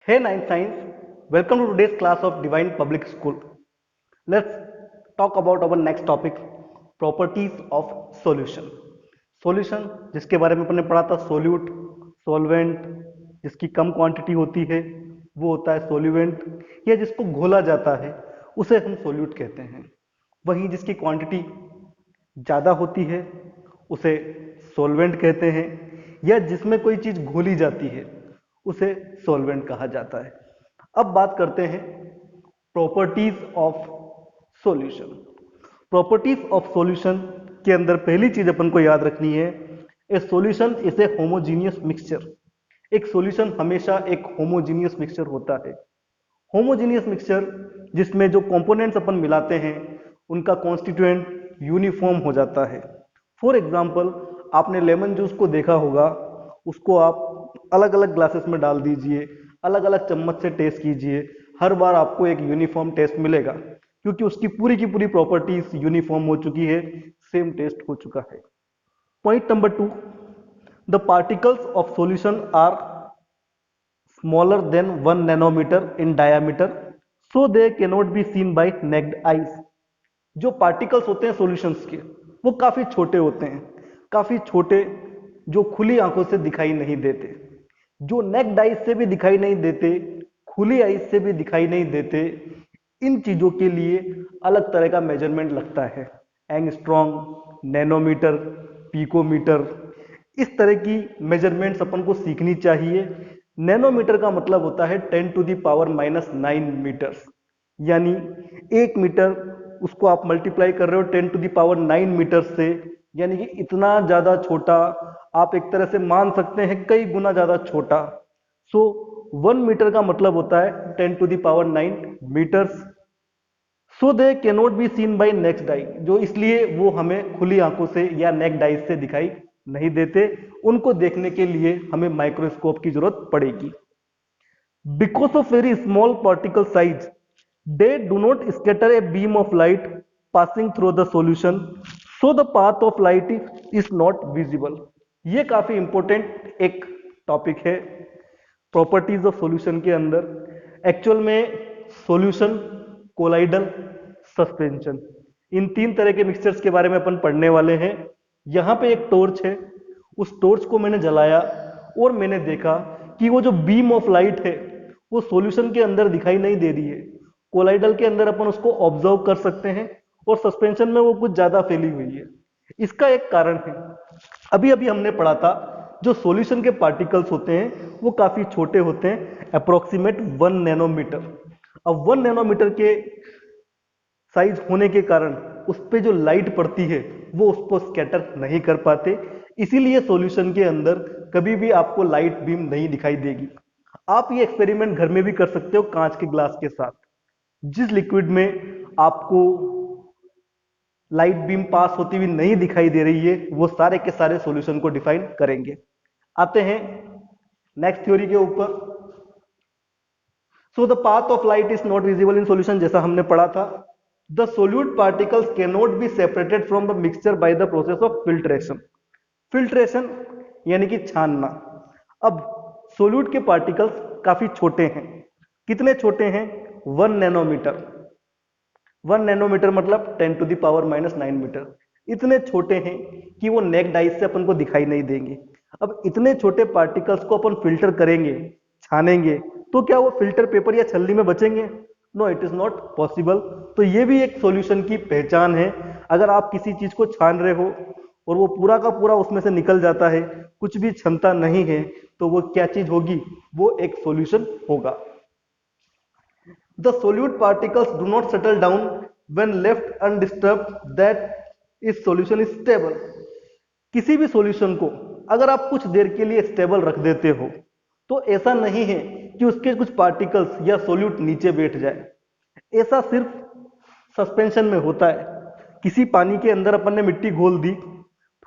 Hey Nine Science, welcome to today's class of Divine Public School. Let's talk about our next topic, properties of solution. Solution जिसके बारे में अपन ने पढ़ा था solute, solvent, जिसकी कम quantity होती है वो होता है सोल्यूवेंट, या जिसको घोला जाता है उसे हम सोल्यूट कहते हैं। वहीं जिसकी क्वांटिटी ज़्यादा होती है उसे सॉल्वेंट कहते हैं, या जिसमें कोई चीज़ घोली जाती है उसे सॉल्वेंट कहा जाता है। अब बात करते हैं properties of solution. Properties of solution के अंदर पहली चीज अपन को याद रखनी है, ए solution is a homogeneous mixture. एक सॉल्यूशन हमेशा एक होमोजीनियस मिक्सचर होता है। होमोजीनियस मिक्सचर जिसमें जो कंपोनेंट्स अपन मिलाते हैं उनका कॉन्स्टिट्यूएंट यूनिफॉर्म हो जाता है। फॉर एग्जाम्पल, आपने लेमन जूस को देखा होगा, उसको आप अलग अलग ग्लासेस में डाल दीजिए, अलग अलग चम्मच से टेस्ट कीजिए, हर बार आपको एक यूनिफॉर्म टेस्ट मिलेगा क्योंकि उसकी पूरी की पूरी प्रॉपर्टीज यूनिफॉर्म हो चुकी है, सेम टेस्ट हो चुका है। Point number 2, the particles of solution are smaller than 1 nanometer in diameter, so they cannot be seen by naked eyes। जो पार्टिकल्स होते हैं सॉल्यूशंस के वो काफी छोटे होते हैं, काफी छोटे, जो खुली आंखों से दिखाई नहीं देते, जो नेक्ड आइज से भी दिखाई नहीं देते, खुली आइज से भी दिखाई नहीं देते। इन चीजों के लिए अलग तरह का मेजरमेंट लगता है, एंगस्ट्रॉम, नैनोमीटर, पिकोमीटर। इस तरह की मेजरमेंट्स अपन को सीखनी चाहिए। नैनोमीटर का मतलब होता है 10 टू द पावर -9 मीटर्स, यानी 1 मीटर उसको आप मल्टीप्लाई कर रहे हो 10 टू द पावर 9 मीटर से, यानी कि इतना ज्यादा छोटा, आप एक तरह से मान सकते हैं कई गुना ज्यादा छोटा। सो 1 मीटर का मतलब होता है 10 to the power 9 metres. So they cannot be seen by naked eye, जो इसलिए वो हमें खुली आंखों से या नेक्ड आई से दिखाई नहीं देते। उनको देखने के लिए हमें माइक्रोस्कोप की जरूरत पड़ेगी। Because of very small particle size, they do not scatter a beam of light passing through the solution, so the path of light is not visible। ये काफी इंपॉर्टेंट एक टॉपिक है प्रॉपर्टीज ऑफ सॉल्यूशन के अंदर। Actual में solution, colloidal, suspension, इन तीन तरह के मिक्सचर्स के बारे में अपन पढ़ने वाले हैं। यहाँ पे एक टॉर्च है, उस टॉर्च को मैंने जलाया और मैंने देखा कि वो जो बीम ऑफ लाइट है वो सॉल्यूशन के अंदर दिखाई नहीं दे रही है। कोलाइडल के अंदर अपन उसको ऑब्जर्व कर सकते हैं और सस्पेंशन में वो कुछ ज्यादा फैली हुई है। इसका एक कारण है, अभी अभी हमने पढ़ा था, जो सॉल्यूशन के पार्टिकल्स होते हैं वो काफी छोटे होते हैं, अप्रोक्सीमेट 1 नैनोमीटर। अब 1 नैनोमीटर के साइज होने के कारण उस पर जो लाइट पड़ती है वो उसको स्कैटर नहीं कर पाते, इसीलिए सॉल्यूशन के अंदर कभी भी आपको लाइट बीम नहीं दिखाई देगी। आप ये एक्सपेरिमेंट घर में भी कर सकते हो कांच के ग्लास के साथ। जिस लिक्विड में आपको लाइट बीम पास होती हुई नहीं दिखाई दे रही है वो सारे के सारे सॉल्यूशन को डिफाइन करेंगे। आते हैं नेक्स्ट थ्योरी के ऊपर। So the path of light is not visible in solution, जैसा हमने पढ़ा था। The solute particles can not be separated from the mixture by the process of filtration. Filtration यानी कि छानना। अब सोल्यूट के पार्टिकल्स काफी छोटे हैं। कितने छोटे हैं? 1 नैनोमीटर। 1 नैनोमीटर मतलब 10 टू द पावर -9 मीटर। इतने छोटे हैं कि वो नेक्ड आइज से अपन को दिखाई नहीं देंगे। अब इतने छोटे पार्टिकल्स को अपन फिल्टर करेंगे, छानेंगे, तो क्या वो फिल्टर पेपर या छलनी में बचेंगे? No, it is not possible. तो ये भी एक सॉल्यूशन की पहचान है। अगर आप किसी चीज को छान रहे हो और वो पूरा का पूरा उसमें से निकल जाता है, कुछ भी क्षमता नहीं है, तो वो क्या चीज होगी? वो एक सॉल्यूशन होगा। The solute particles do not settle down when left undisturbed, that is solution is stable। किसी भी सॉल्यूशन को अगर आप कुछ देर के लिए स्टेबल रख देते हो तो ऐसा नहीं है कि उसके कुछ पार्टिकल्स या सॉल्यूट नीचे बैठ जाए। ऐसा सिर्फ सस्पेंशन में होता है। किसी पानी के अंदर अपन ने मिट्टी घोल दी,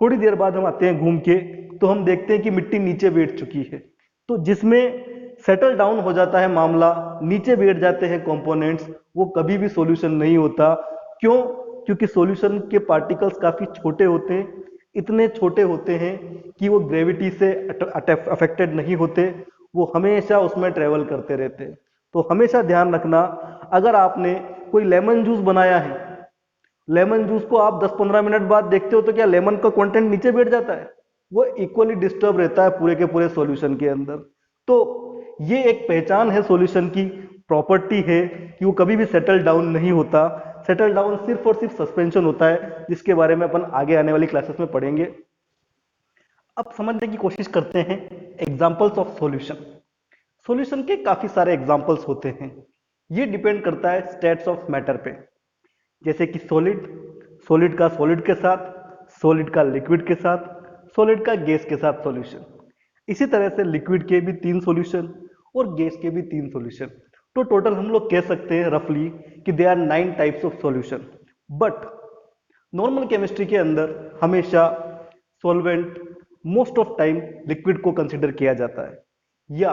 थोड़ी देर बाद हम आते हैं घूम के तो हम देखते हैं कि मिट्टी नीचे बैठ चुकी है। तो जिसमें सेटल डाउन हो जाता है मामला, नीचे बैठ जाते हैं कंपोनेंट्स, वो कभी भी सॉल्यूशन नहीं होता। क्यों? क्योंकि सॉल्यूशन के पार्टिकल्स काफी छोटे होते हैं। इतने छोटे होते हैं कि वो ग्रेविटी से अफेक्टेड नहीं होते, वो हमेशा उसमें ट्रेवल करते रहते हैं। तो हमेशा ध्यान रखना, अगर आपने कोई लेमन जूस बनाया है, लेमन जूस को आप 10-15 मिनट बाद देखते हो तो क्या लेमन का कंटेंट नीचे बैठ जाता है? वो इक्वली डिस्टर्ब रहता है पूरे के पूरे सॉल्यूशन के अंदर। तो ये एक पहचान है सॉल्यूशन की, प्रॉपर्टी है कि वो कभी भी सेटल डाउन नहीं होता। सेटल डाउन सिर्फ और सिर्फ सस्पेंशन होता है, जिसके बारे में अपन आगे आने वाली क्लासेस में पढ़ेंगे। अब समझने की कोशिश करते हैं एग्जांपल्स ऑफ सॉल्यूशन। सॉल्यूशन के काफी सारे एग्जांपल्स होते हैं, ये डिपेंड करता है स्टेट्स ऑफ मैटर पे। जैसे कि सॉलिड, सॉलिड का सॉलिड के साथ, सॉलिड का लिक्विड के साथ, सॉलिड का गैस के साथ सॉल्यूशन। इसी तरह से लिक्विड के भी 3 सॉल्यूशन और गैस के भी 3 सॉल्यूशन। तो टोटल हम लोग कह सकते हैं रफली कि they are 9 types of solution. But normal chemistry के अंदर हमेशा solvent most of time liquid को कंसिडर किया जाता है, या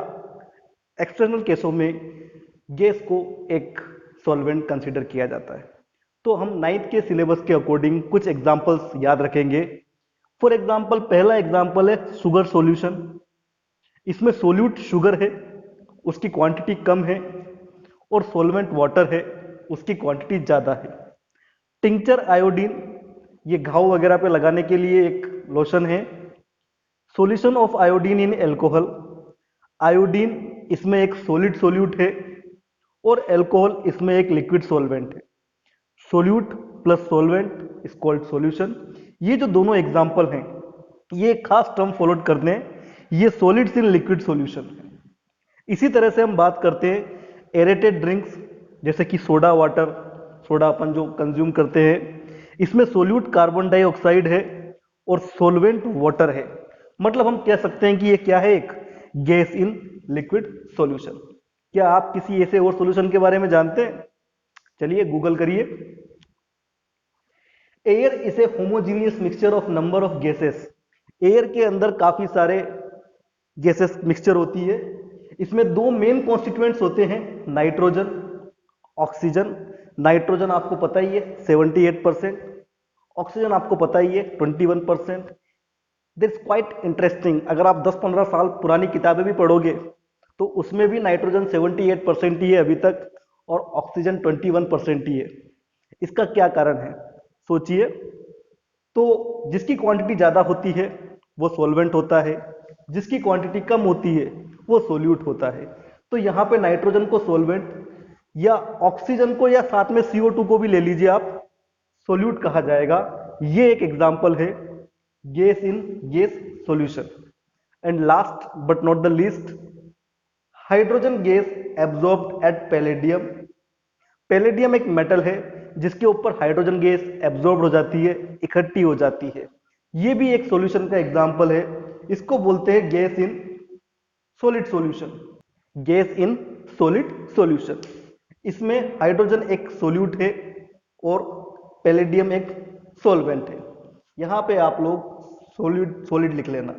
एक्सटर्नल केसों में गैस को एक सॉल्वेंट कंसिडर किया जाता है। तो हम 9th के सिलेबस के अकॉर्डिंग कुछ एग्जांपल्स याद रखेंगे। फॉर एग्जांपल, पहला एग्जांपल है शुगर सॉल्यूशन। इसमें सोल्यूट शुगर है, उसकी क्वांटिटी कम है, और सॉल्वेंट वाटर है, उसकी क्वांटिटी ज्यादा है। टिंचर आयोडीन, ये घाव वगैरह पे लगाने के लिए एक लोशन है। Solution of iodine in alcohol, iodine इसमें एक सॉलिड सोल्यूट है और एल्कोहल इसमें एक लिक्विड सॉल्वेंट है। Solute plus solvent is called solution. ये जो दोनों एग्जांपल हैं, ये एक खास टर्म फॉलो करने हैं, ये सॉलिड्स इन लिक्विड सॉल्यूशन है। इसी तरह से हम बात करते हैं एरेटेड ड्रिंक्स, जैसे कि सोडा वाटर, सोडा अपन जो कंज्यूम करते हैं, इसमें सोल्यूट कार्बन डाइऑक्साइड है और सॉल्वेंट वाटर है। मतलब हम कह सकते हैं कि ये क्या है, एक गैस इन लिक्विड सॉल्यूशन। क्या आप किसी ऐसे और सॉल्यूशन के बारे में जानते हैं? चलिए गूगल करिए। Air is a homogeneous mixture of number of gases. Air के अंदर काफी सारे गैसेस मिक्सचर होती है। इसमें 2 मेन कॉन्स्टिट्यूएंट्स होते हैं, नाइट्रोजन, ऑक्सीजन। नाइट्रोजन आपको पता ही है 78%, ऑक्सीजन आपको पता ही है 21%। दिस क्वाइट इंटरेस्टिंग, अगर आप 10-15 साल पुरानी किताबें भी पढ़ोगे तो उसमें भी नाइट्रोजन 78% ही है अभी तक, और ऑक्सीजन 21% ही है। इसका क्या कारण है सोचिए। तो जिसकी क्वांटिटी ज्यादा होती है वो सॉल्वेंट होता है, जिसकी क्वांटिटी कम होती है वो सोल्यूट होता है। तो यहाँ पे नाइट्रोजन को सॉल्वेंट, या ऑक्सीजन को, या साथ में CO2 को भी ले लीजिए आप, सोल्यूट कहा जाएगा। ये एक एग्जांपल है gas in gas solution. And last but not the least, hydrogen gas absorbed at palladium. Palladium एक मेटल है जिसके ऊपर हाइड्रोजन गैस एब्जॉर्ब हो जाती है, इकट्ठी हो जाती है। ये भी एक सॉल्यूशन का एग्जांपल है। इसको बोलते हैं gas in solid solution. Gas in solid solution, इसमें हाइड्रोजन एक सोल्यूट है और पैलेडियम एक सॉल्वेंट है। यहां पे आप लोग सॉलिड सॉलिड लिख लेना।